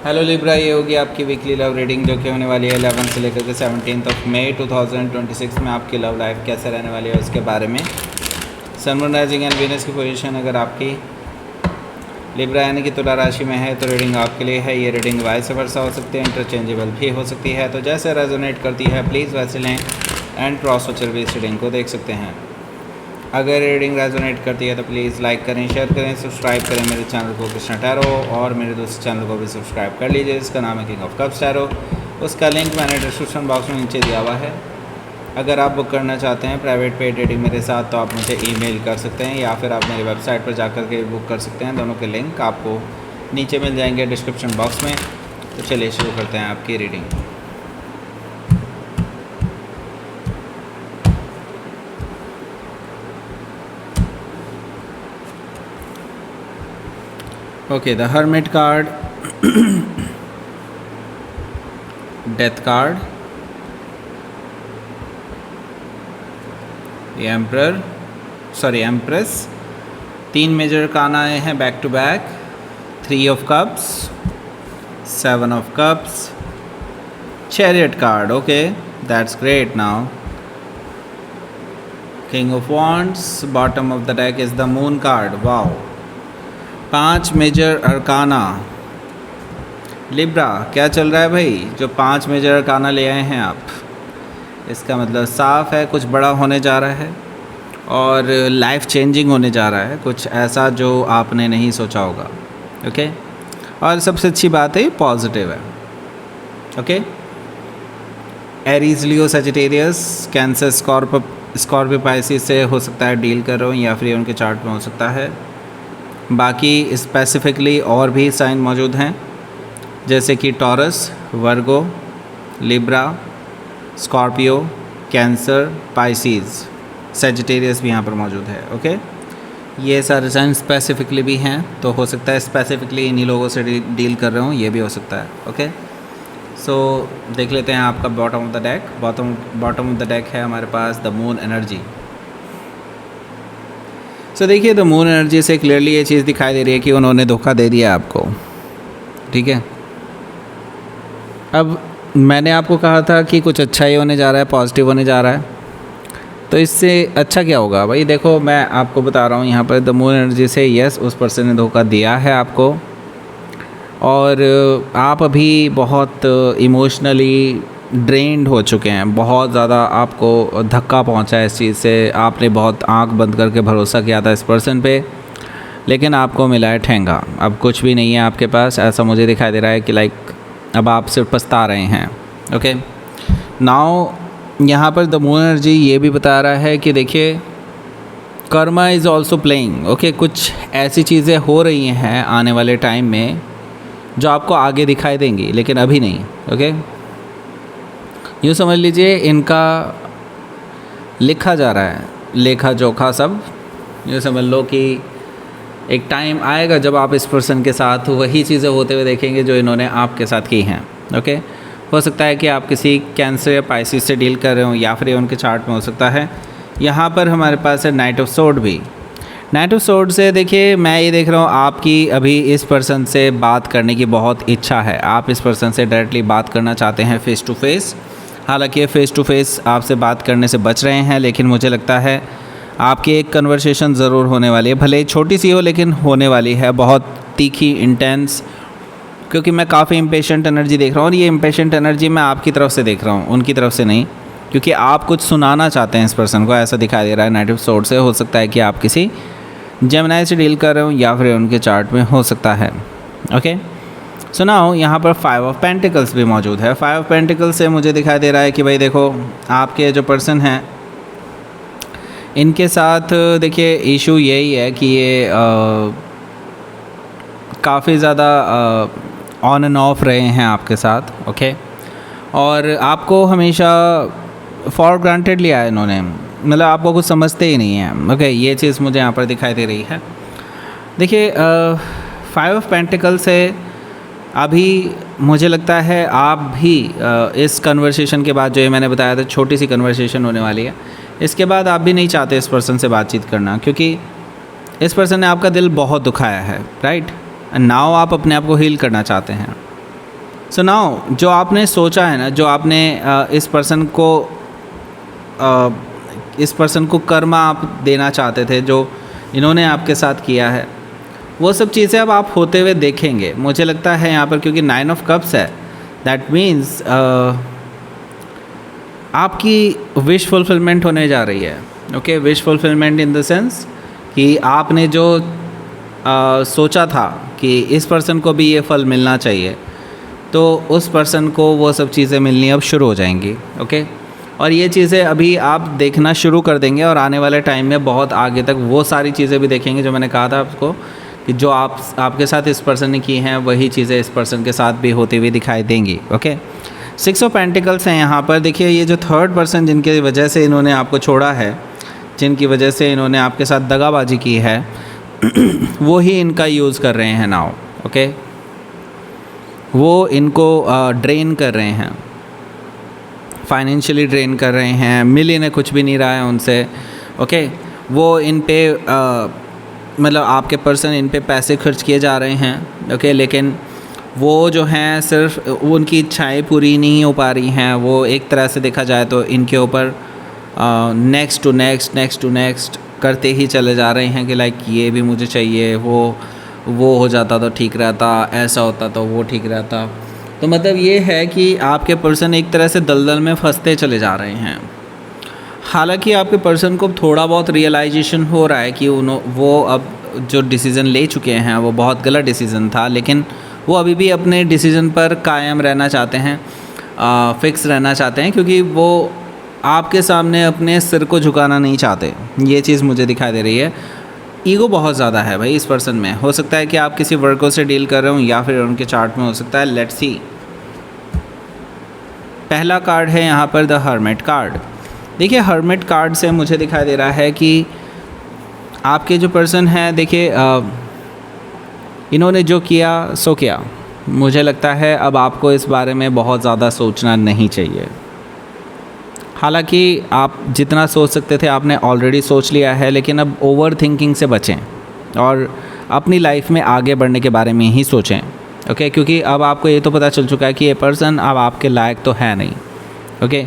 Hello Libra, ये होगी आपकी वीकली लव रीडिंग जो कि होने वाली है 11 से लेकर के 17 मई 2026 में। आपकी लव लाइफ कैसे रहने वाली है उसके बारे में। सन, मून, राइजिंग एंड वीनस की पोजीशन अगर आपकी लिब्रा यानी कि तुला राशि में है तो रीडिंग आपके लिए है। ये रीडिंग वाइस वर्सा हो सकती है, इंटरचेंजेबल भी हो सकती है। तो जैसे रेजोनेट करती है प्लीज़ वैसे लें एंड क्रॉस वचर भी इस रीडिंग को देख सकते हैं। अगर रीडिंग रेजोनेट करती है तो प्लीज़ लाइक करें, शेयर करें, सब्सक्राइब करें मेरे चैनल को कृष्णा टैरो, और मेरे दूसरे चैनल को भी सब्सक्राइब कर लीजिए जिसका नाम है किंग ऑफ कप्स टैरो। उसका लिंक मैंने डिस्क्रिप्शन बॉक्स में नीचे दिया हुआ है। अगर आप बुक करना चाहते हैं प्राइवेट पेड रीडिंग मेरे साथ तो आप मुझे ईमेल कर सकते हैं या फिर आप मेरी वेबसाइट पर जाकर के बुक कर सकते हैं। दोनों के लिंक आपको नीचे मिल जाएंगे डिस्क्रिप्शन बॉक्स में। तो चलिए शुरू करते हैं आपकी reading. Okay, the Hermit card, Death card, the Empress, 3 major arcana आए हैं back to back, 3 of Cups, 7 of Cups, Chariot card. Okay, that's great. Now King of Wands, bottom of the deck is the Moon card. Wow, 5 major arcana. Libra, क्या चल रहा है भाई? जो 5 major arcana ले आए हैं आप, इसका मतलब साफ है कुछ बड़ा होने जा रहा है और लाइफ चेंजिंग होने जा रहा है, कुछ ऐसा जो आपने नहीं सोचा होगा। ओके, और सबसे अच्छी बात है पॉजिटिव है। ओके, एरीज, लियो, सजिटेरियस, कैंसर, स्कॉर्पियो, पाइसिस से हो सकता है डील कर रहा हूँ या फिर उनके चार्ट में हो सकता है। बाकी स्पेसिफिकली और भी साइन मौजूद हैं जैसे कि Taurus, Virgo, Libra, Scorpio, Cancer, Pisces, Sagittarius भी यहाँ पर मौजूद है। ओके, ये सारे साइन स्पेसिफिकली भी हैं तो हो सकता है स्पेसिफिकली इन्हीं लोगों से डील कर रहा हूँ, ये भी हो सकता है। ओके, सो देख लेते हैं आपका bottom of the deck. Bottom of the deck है हमारे पास द मून एनर्जी। तो देखिए, द मून एनर्जी से क्लियरली ये चीज़ दिखाई दे रही है कि उन्होंने धोखा दे दिया आपको। ठीक है, अब मैंने आपको कहा था कि कुछ अच्छा ही होने जा रहा है, पॉजिटिव होने जा रहा है, तो इससे अच्छा क्या होगा भाई? देखो, मैं आपको बता रहा हूँ यहाँ पर द मून एनर्जी से, यस उस पर्सन ने धोखा दिया है आपको और आप अभी बहुत इमोशनली ड्रेन्ड हो चुके हैं, बहुत ज़्यादा आपको धक्का पहुंचा है इस चीज़ से। आपने बहुत आंख बंद करके भरोसा किया था इस पर्सन पे, लेकिन आपको मिला है ठेंगा। अब कुछ भी नहीं है आपके पास, ऐसा मुझे दिखाई दे रहा है कि लाइक अब आप सिर्फ पछता रहे हैं। ओके, नाउ यहाँ पर द मून एनर्जी ये भी बता रहा है कि देखिए, Karma is also playing. Okay, कुछ ऐसी चीज़ें हो रही हैं आने वाले टाइम में जो आपको आगे दिखाई देंगी लेकिन अभी नहीं। ओके, यूँ समझ लीजिए इनका लिखा जा रहा है, लेखा जोखा सब। यूँ समझ लो कि एक टाइम आएगा जब आप इस पर्सन के साथ वही चीज़ें होते हुए देखेंगे जो इन्होंने आपके साथ की हैं। ओके, हो सकता है कि आप किसी कैंसर या पाइसिस से डील कर रहे हो या फिर ये उनके चार्ट में हो सकता है। यहाँ पर हमारे पास है नाइट ऑफ सोर्ड भी। नाइट ऑफ सोर्ड से देखिए, मैं ये देख रहा हूँ आपकी अभी इस पर्सन से बात करने की बहुत इच्छा है। आप इस पर्सन से डायरेक्टली बात करना चाहते हैं फेस टू फेस। हालांकि फ़ेस टू फेस आपसे बात करने से बच रहे हैं, लेकिन मुझे लगता है आपकी एक कन्वर्सेशन ज़रूर होने वाली है, भले ही छोटी सी हो लेकिन होने वाली है, बहुत तीखी, इंटेंस। क्योंकि मैं काफ़ी इम्पेशेंट एनर्जी देख रहा हूँ और ये इम्पेशेंट एनर्जी मैं आपकी तरफ से देख रहा हूँ, उनकी तरफ से नहीं, क्योंकि आप कुछ सुनाना चाहते हैं इस पर्सन को, ऐसा दिखाई दे रहा है नाइट ऑफ सोर्ड से। हो सकता है कि आप किसी जेमिनी से डील कर रहे हो या फिर उनके चार्ट में हो सकता है। ओके, सुनाओ, यहाँ पर 5 ऑफ पेंटिकल्स भी मौजूद है। 5 ऑफ पेंटिकल्स से मुझे दिखाई दे रहा है कि भाई देखो, आपके जो पर्सन हैं इनके साथ देखिए इशू यही है कि ये काफ़ी ज़्यादा ऑन एंड ऑफ रहे हैं आपके साथ। ओके, और आपको हमेशा फॉर ग्रांटेड लिया है इन्होंने, मतलब आपको कुछ समझते ही नहीं हैं। ओके, ये चीज़ मुझे यहाँ पर दिखाई दे रही है। देखिए, 5 ऑफ पेंटिकल से अभी मुझे लगता है आप भी इस कन्वर्सेशन के बाद, जो ये मैंने बताया था छोटी सी कन्वर्सेशन होने वाली है, इसके बाद आप भी नहीं चाहते इस पर्सन से बातचीत करना, क्योंकि इस पर्सन ने आपका दिल बहुत दुखाया है, राइट। एंड नाउ आप अपने आप को हील करना चाहते हैं। सो नाउ जो आपने सोचा है ना, जो आपने इस पर्सन को कर्मा आप देना चाहते थे, जो इन्होंने आपके साथ किया है, वो सब चीज़ें अब आप होते हुए देखेंगे मुझे लगता है यहाँ पर, क्योंकि 9 ऑफ कप्स है। दैट मीन्स आपकी विश फुलफिलमेंट होने जा रही है। Okay, wish fulfilment in the sense कि आपने जो सोचा था कि इस पर्सन को भी ये फल मिलना चाहिए, तो उस पर्सन को वो सब चीज़ें मिलनी अब शुरू हो जाएंगी। ओके, और ये चीज़ें अभी आप देखना शुरू कर देंगे और आने वाले टाइम में बहुत आगे तक वो सारी चीज़ें भी देखेंगे जो मैंने कहा था आपको कि जो आपके साथ इस पर्सन ने की हैं, वही चीज़ें इस पर्सन के साथ भी होती हुई दिखाई देंगी। ओके, 6 ऑफ पेंटिकल्स हैं यहाँ पर। देखिए, ये जो थर्ड पर्सन जिनकी वजह से इन्होंने आपको छोड़ा है, जिनकी वजह से इन्होंने आपके साथ दगाबाजी की है वो ही इनका यूज़ कर रहे हैं नाउ। ओके, वो इनको ड्रेन कर रहे हैं, फाइनेंशियली ड्रेन कर रहे हैं, मिल इन्हें कुछ भी नहीं रहा है उनसे। ओके, वो इन पे मतलब आपके पर्सन इन पे पैसे खर्च किए जा रहे हैं। ओके, लेकिन वो जो हैं सिर्फ उनकी इच्छाएं पूरी नहीं हो पा रही हैं। वो एक तरह से देखा जाए तो इनके ऊपर नेक्स्ट टू नेक्स्ट करते ही चले जा रहे हैं कि लाइक ये भी मुझे चाहिए, वो हो जाता तो ठीक रहता, ऐसा होता तो वो ठीक रहता। तो मतलब ये है कि आपके पर्सन एक तरह से दलदल में फंसते चले जा रहे हैं। हालांकि आपके पर्सन को थोड़ा बहुत रियलाइजेशन हो रहा है कि वो अब जो डिसीज़न ले चुके हैं वो बहुत गलत डिसीज़न था, लेकिन वो अभी भी अपने डिसीज़न पर कायम रहना चाहते हैं, फिक्स रहना चाहते हैं, क्योंकि वो आपके सामने अपने सिर को झुकाना नहीं चाहते। ये चीज़ मुझे दिखाई दे रही है। ईगो बहुत ज़्यादा है भाई इस पर्सन में। हो सकता है कि आप किसी वर्को से डील कर रहे हो या फिर उनके चार्ट में हो सकता है। लेट्स सी, पहला कार्ड है यहाँ पर द हर्मिट कार्ड। देखिए, हर्मिट कार्ड से मुझे दिखाई दे रहा है कि आपके जो पर्सन हैं, देखिए इन्होंने जो किया सो किया। मुझे लगता है अब आपको इस बारे में बहुत ज़्यादा सोचना नहीं चाहिए। हालांकि आप जितना सोच सकते थे आपने ऑलरेडी सोच लिया है, लेकिन अब ओवर थिंकिंग से बचें और अपनी लाइफ में आगे बढ़ने के बारे में ही सोचें। ओके, क्योंकि अब आपको ये तो पता चल चुका है कि ये पर्सन अब आपके लायक तो है नहीं। ओके,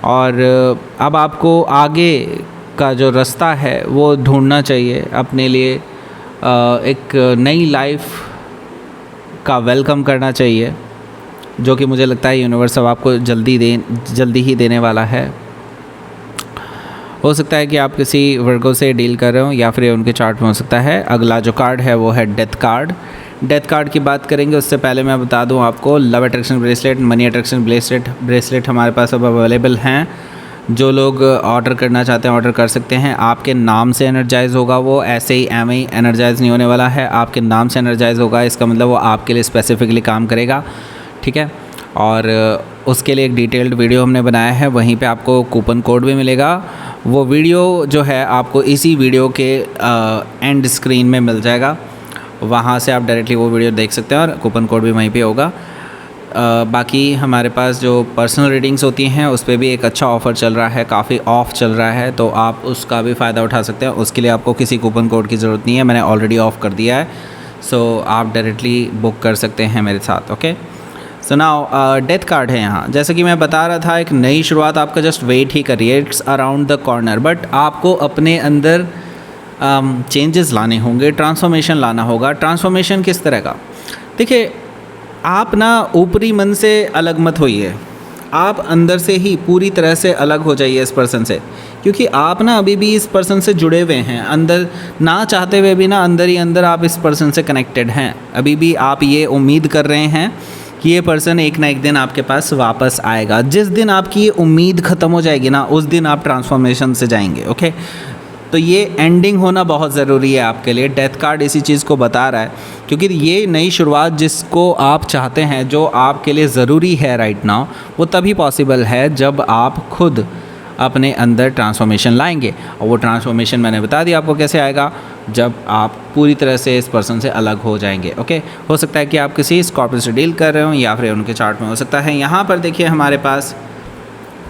और अब आपको आगे का जो रास्ता है वो ढूंढना चाहिए अपने लिए। एक नई लाइफ का वेलकम करना चाहिए, जो कि मुझे लगता है यूनिवर्स अब आपको जल्दी ही देने वाला है। हो सकता है कि आप किसी वर्गों से डील कर रहे हो या फिर उनके चार्ट में हो सकता है। अगला जो कार्ड है वो है डेथ कार्ड। डेथ कार्ड की बात करेंगे उससे पहले मैं बता दूं आपको, love attraction bracelet, money attraction bracelet हमारे पास अब अवेलेबल हैं। जो लोग ऑर्डर करना चाहते हैं ऑर्डर कर सकते हैं। आपके नाम से एनर्जाइज होगा, वो ऐसे ही एम ही एनर्जाइज नहीं होने वाला है, आपके नाम से एनर्जाइज होगा। इसका मतलब वो आपके लिए स्पेसिफिकली काम करेगा, ठीक है। और उसके लिए एक डिटेल्ड वीडियो हमने बनाया है, वहीं पे आपको कूपन कोड भी मिलेगा। वो वीडियो जो है आपको इसी वीडियो के एंड स्क्रीन में मिल जाएगा, वहाँ से आप डायरेक्टली वो वीडियो देख सकते हैं और कूपन कोड भी वहीं पे होगा। बाकी हमारे पास जो पर्सनल रीडिंग्स होती हैं उस पर भी एक अच्छा ऑफ़र चल रहा है, काफ़ी ऑफ चल रहा है, तो आप उसका भी फ़ायदा उठा सकते हैं। उसके लिए आपको किसी कूपन कोड की ज़रूरत नहीं है, मैंने ऑलरेडी ऑफ़ कर दिया है। सो आप डायरेक्टली बुक कर सकते हैं मेरे साथ। Okay, so now death card है यहाँ। जैसे कि मैं बता रहा था, एक नई शुरुआत आपका जस्ट वेट ही कर रही है, it's around the corner. But आपको अपने अंदर चेंजेस लाने होंगे, ट्रांसफॉर्मेशन लाना होगा। ट्रांसफॉर्मेशन किस तरह का? देखिए, आप ना ऊपरी मन से अलग मत होइए, आप अंदर से ही पूरी तरह से अलग हो जाइए इस पर्सन से, क्योंकि आप ना अभी भी इस पर्सन से जुड़े हुए हैं, अंदर ना चाहते हुए भी ना अंदर ही अंदर आप इस पर्सन से कनेक्टेड हैं। अभी भी आप ये उम्मीद कर रहे हैं कि ये पर्सन एक ना एक दिन आपके पास वापस आएगा। जिस दिन आपकी ये उम्मीद ख़त्म हो जाएगी ना, उस दिन आप ट्रांसफॉर्मेशन से जाएंगे। ओके, तो ये एंडिंग होना बहुत ज़रूरी है आपके लिए। डेथ कार्ड इसी चीज़ को बता रहा है, क्योंकि ये नई शुरुआत जिसको आप चाहते हैं, जो आपके लिए ज़रूरी है राइट नाउ, वो तभी पॉसिबल है जब आप खुद अपने अंदर ट्रांसफॉर्मेशन लाएंगे। और वो ट्रांसफॉर्मेशन मैंने बता दिया आपको कैसे आएगा, जब आप पूरी तरह से इस पर्सन से अलग हो जाएंगे। ओके, हो सकता है कि आप किसी स्कॉर्पियो से डील कर रहे हो या फिर उनके चार्ट में हो सकता है। यहाँ पर देखिए हमारे पास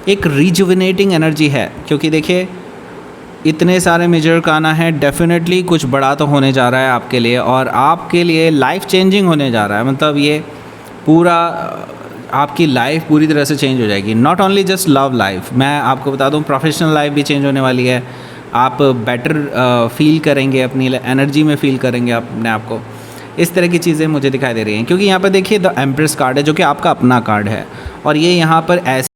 एक रिजुविनेटिंग एनर्जी है, क्योंकि देखिए इतने सारे मेजर का आना है, डेफिनेटली कुछ बड़ा तो होने जा रहा है आपके लिए, और आपके लिए लाइफ चेंजिंग होने जा रहा है। मतलब ये पूरा आपकी लाइफ पूरी तरह से चेंज हो जाएगी। Not only just love life, मैं आपको बता दूं प्रोफेशनल लाइफ भी चेंज होने वाली है। आप बेटर फील करेंगे, अपनी एनर्जी में फील करेंगे अपने आप को। इस तरह की चीज़ें मुझे दिखाई दे रही हैं, क्योंकि यहाँ पर देखिए द एम्प्रेस कार्ड है जो कि आपका अपना कार्ड है, और ये यहाँ पर ऐसे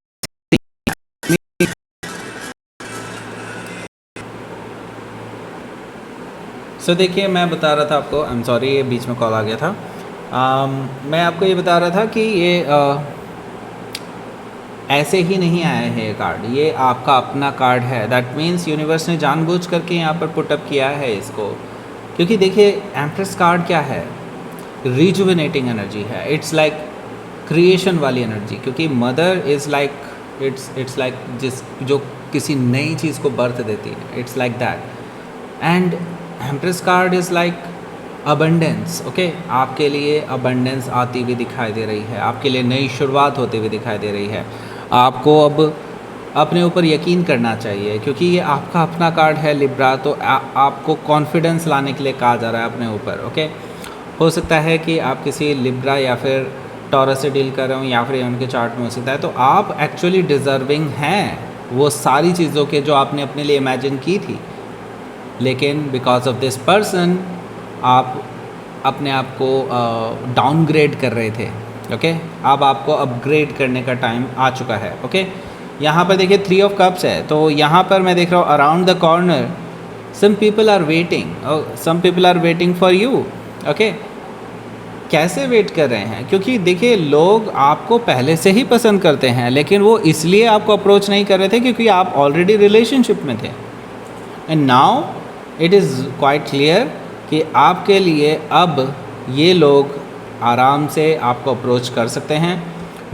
सो देखिए मैं बता रहा था आपको, आई एम सॉरी ये बीच में कॉल आ गया था। मैं आपको ये बता रहा था कि ये ऐसे ही नहीं आया है ये कार्ड, ये आपका अपना कार्ड है। दैट मीन्स यूनिवर्स ने जानबूझ करके यहाँ पर पुटअप किया है इसको, क्योंकि देखिए एम्प्रेस कार्ड क्या है, रिजुविनेटिंग एनर्जी है। इट्स लाइक क्रिएशन वाली एनर्जी, क्योंकि mother is like it's like जिस जो किसी नई चीज़ को बर्थ देती है, it's like that. And empress card is like abundance. Okay, आपके लिए अबंडेंस आती हुई दिखाई दे रही है, आपके लिए नई शुरुआत होती हुई दिखाई दे रही है। आपको अब अपने ऊपर यकीन करना चाहिए, क्योंकि ये आपका अपना कार्ड है लिब्रा, तो आपको कॉन्फिडेंस लाने के लिए कहा जा रहा है अपने ऊपर। ओके, हो सकता है कि आप किसी लिब्रा या फिर टॉरस से डील कर रहे हो, या फिर उनके चार्ट में हो सकता है, तो आप एक्चुअली डिज़र्विंग हैं वो सारी चीज़ों के जो आपने अपने लिए इमेजिन की थी, लेकिन बिकॉज ऑफ दिस पर्सन आप अपने आप को डाउनग्रेड कर रहे थे। ओके, अब आपको अपग्रेड करने का टाइम आ चुका है। ओके, यहाँ पर देखिए 3 ऑफ कप्स है, तो यहाँ पर मैं देख रहा हूँ around the corner some people are waiting, some people are waiting for you. Okay, कैसे वेट कर रहे हैं, क्योंकि देखिए लोग आपको पहले से ही पसंद करते हैं, लेकिन वो इसलिए आपको अप्रोच नहीं कर रहे थे क्योंकि आप ऑलरेडी रिलेशनशिप में थे। And now it is quite clear कि आपके लिए अब ये लोग आराम से आपको अप्रोच कर सकते हैं।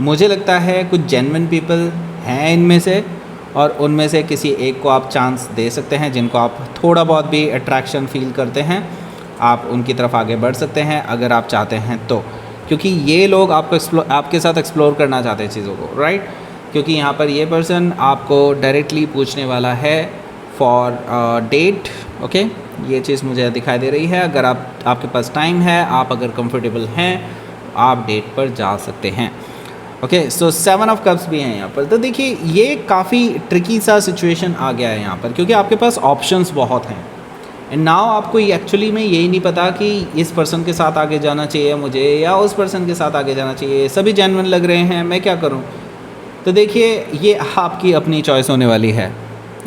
मुझे लगता है कुछ जेन्युइन पीपल हैं इनमें से, और उनमें से किसी एक को आप चांस दे सकते हैं, जिनको आप थोड़ा बहुत भी अट्रैक्शन फील करते हैं, आप उनकी तरफ आगे बढ़ सकते हैं अगर आप चाहते हैं तो, क्योंकि ये लोग आपके साथ एक्सप्लोर करना चाहते हैं चीज़ों को, राइट। क्योंकि यहाँ पर ये पर्सन आपको डायरेक्टली पूछने वाला है फॉर डेट। ओके, ये चीज़ मुझे दिखाई दे रही है। अगर आपके पास टाइम है, आप अगर कंफर्टेबल हैं, आप डेट पर जा सकते हैं। ओके, सो 7 ऑफ कप्स भी हैं यहाँ पर। तो देखिए ये काफ़ी ट्रिकी सा सिचुएशन आ गया है यहाँ पर, क्योंकि आपके पास ऑप्शंस बहुत हैं। एंड नाउ आपको एक्चुअली में यही नहीं पता कि इस पर्सन के साथ आगे जाना चाहिए मुझे या उस पर्सन के साथ आगे जाना चाहिए, सभी जेन्युइन लग रहे हैं, मैं क्या करूँ। तो देखिए ये आपकी अपनी चॉइस होने वाली है।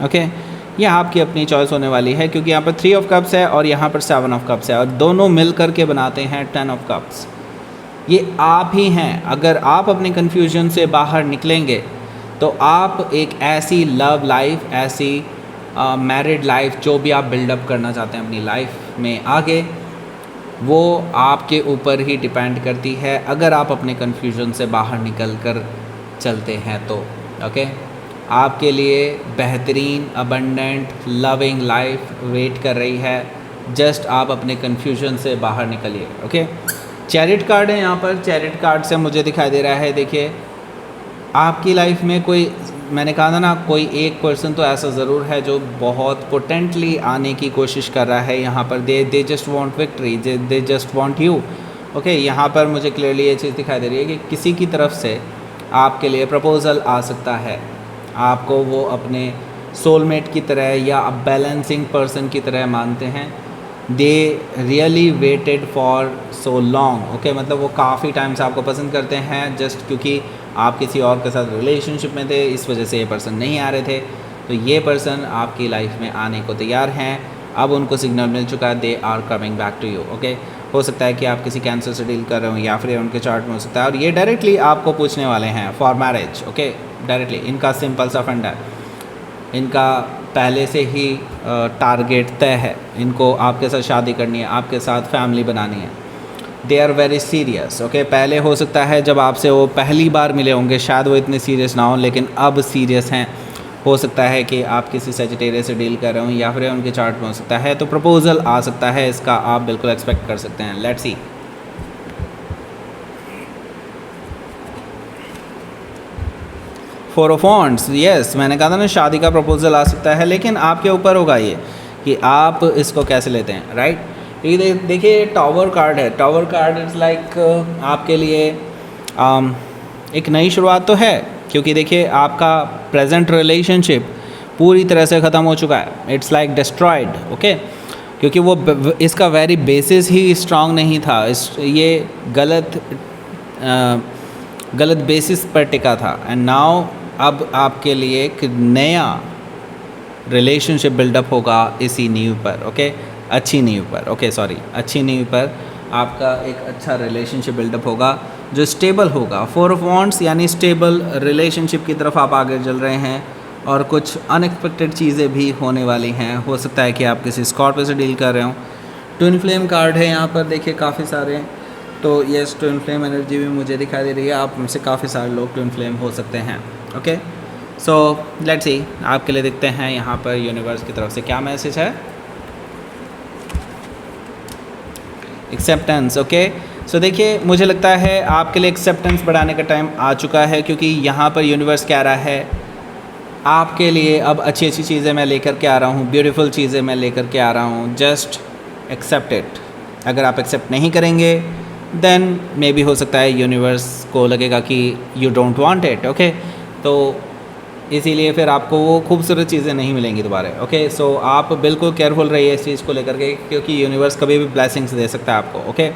ओके, ये आपकी अपनी चॉइस होने वाली है, क्योंकि यहाँ पर 3 ऑफ कप्स है और यहाँ पर 7 ऑफ कप्स है, और दोनों मिल कर के बनाते हैं 10 ऑफ कप्स। ये आप ही हैं। अगर आप अपने कन्फ्यूजन से बाहर निकलेंगे तो आप एक ऐसी लव लाइफ, ऐसी मैरिड लाइफ, जो भी आप बिल्डअप करना चाहते हैं अपनी लाइफ में आगे, वो आपके ऊपर ही डिपेंड करती है, अगर आप अपने कन्फ्यूजन से बाहर निकल कर चलते हैं तो। ओके, आपके लिए बेहतरीन अबंडेंट लविंग लाइफ वेट कर रही है, जस्ट आप अपने कन्फ्यूजन से बाहर निकलिए। ओके, चैरिट कार्ड है यहाँ पर। चैरिट कार्ड से मुझे दिखाई दे रहा है, देखिए आपकी लाइफ में कोई, मैंने कहा था ना, कोई एक पर्सन तो ऐसा ज़रूर है जो बहुत पोटेंटली आने की कोशिश कर रहा है यहाँ पर। They just want victory, they just want you. Okay, यहाँ पर मुझे क्लियरली ये चीज़ दिखाई दे रही है कि किसी की तरफ से आपके लिए प्रपोज़ल आ सकता है, आपको वो अपने सोलमेट की तरह या बैलेंसिंग पर्सन की तरह मानते हैं। They really waited for so long. Okay, मतलब वो काफ़ी टाइम से आपको पसंद करते हैं, जस्ट क्योंकि आप किसी और के साथ रिलेशनशिप में थे, इस वजह से ये पर्सन नहीं आ रहे थे। तो ये पर्सन आपकी लाइफ में आने को तैयार हैं, अब उनको सिग्नल मिल चुका है, they are coming back to you. Okay, हो सकता है कि आप किसी कैंसर से डील कर रहे हो, या फिर उनके चार्ट में हो सकता है, और ये डायरेक्टली आपको पूछने वाले हैं फॉर मैरिज। ओके, डायरेक्टली इनका सिंपल सा फंडा है, इनका पहले से ही टारगेट तय है, इनको आपके साथ शादी करनी है, आपके साथ फैमिली बनानी है। They are very serious. Okay, पहले हो सकता है जब आपसे वो पहली बार मिले होंगे शायद वो इतने सीरियस ना हो, लेकिन अब सीरियस हैं। हो सकता है कि आप किसी सेजिटेरियस से डील कर रहे हो, या फिर उनके चार्ट में हो सकता है, तो प्रपोजल आ सकता है, इसका आप बिल्कुल एक्सपेक्ट कर सकते हैं। Let's see. Four of wands, yes, मैंने कहा था ना शादी का प्रपोजल आ सकता है, लेकिन आपके ऊपर होगा ये कि आप इसको कैसे लेते हैं, राइट। ये देखिए टावर कार्ड है। टावर कार्ड इज़ लाइक आपके लिए एक नई शुरुआत तो है, क्योंकि देखिए आपका प्रेजेंट रिलेशनशिप पूरी तरह से ख़त्म हो चुका है, इट्स लाइक डिस्ट्रॉयड, ओके, क्योंकि वो इसका वेरी बेसिस ही स्ट्रांग नहीं था, ये गलत बेसिस पर टिका था। एंड नाउ अब आपके लिए एक नया रिलेशनशिप बिल्डअप होगा इसी नींव पर, ओके, अच्छी नींव पर, ओके सॉरी, अच्छी नींव पर आपका एक अच्छा रिलेशनशिप बिल्डअप होगा जो स्टेबल होगा। 4 ऑफ वॉन्ड्स यानी स्टेबल रिलेशनशिप की तरफ आप आगे चल रहे हैं, और कुछ अनएक्सपेक्टेड चीज़ें भी होने वाली हैं। हो सकता है कि आप किसी स्कॉर्पियो से डील कर रहे हो। ट्विन फ्लेम कार्ड है यहाँ पर, देखिए काफ़ी सारे, तो यस ट्विन फ्लेम एनर्जी भी मुझे दिखाई दे रही है। आप में से काफ़ी सारे लोग ट्विन फ्लेम हो सकते हैं, ओके। सो लेट्स सी आपके लिए देखते हैं यहाँ पर यूनिवर्स की तरफ से क्या मैसेज है। Acceptance, okay. सो देखिए मुझे लगता है आपके लिए एक्सेप्टेंस बढ़ाने का टाइम आ चुका है, क्योंकि यहाँ पर यूनिवर्स कह रहा है आपके लिए अब अच्छी अच्छी चीज़ें मैं लेकर के आ रहा हूँ, ब्यूटीफुल चीज़ें मैं लेकर के आ रहा हूँ, जस्ट एक्सेप्ट इट। अगर आप एक्सेप्ट नहीं करेंगे देन मे बी हो सकता है यूनिवर्स को लगेगा कि you don't want it, okay. तो इसीलिए फिर आपको वो खूबसूरत चीज़ें नहीं मिलेंगी दोबारा, ओके। सो आप बिल्कुल केयरफुल रहिए इस चीज़ को लेकर के, क्योंकि यूनिवर्स कभी भी ब्लेसिंग्स दे सकता है आपको, ओके।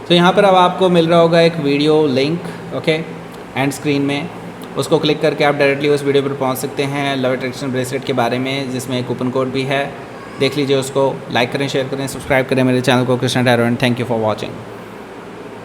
तो यहाँ पर अब आपको मिल रहा होगा एक video link, okay, and screen में, उसको क्लिक करके आप डायरेक्टली उस वीडियो पर पहुँच सकते हैं लव अट्रैक्शन ब्रेसलेट के बारे में, जिसमें एक कूपन कोड भी है। देख लीजिए उसको, लाइक करें, शेयर करें, सब्सक्राइब करें मेरे चैनल को Krishna tarot, and thank you for watching.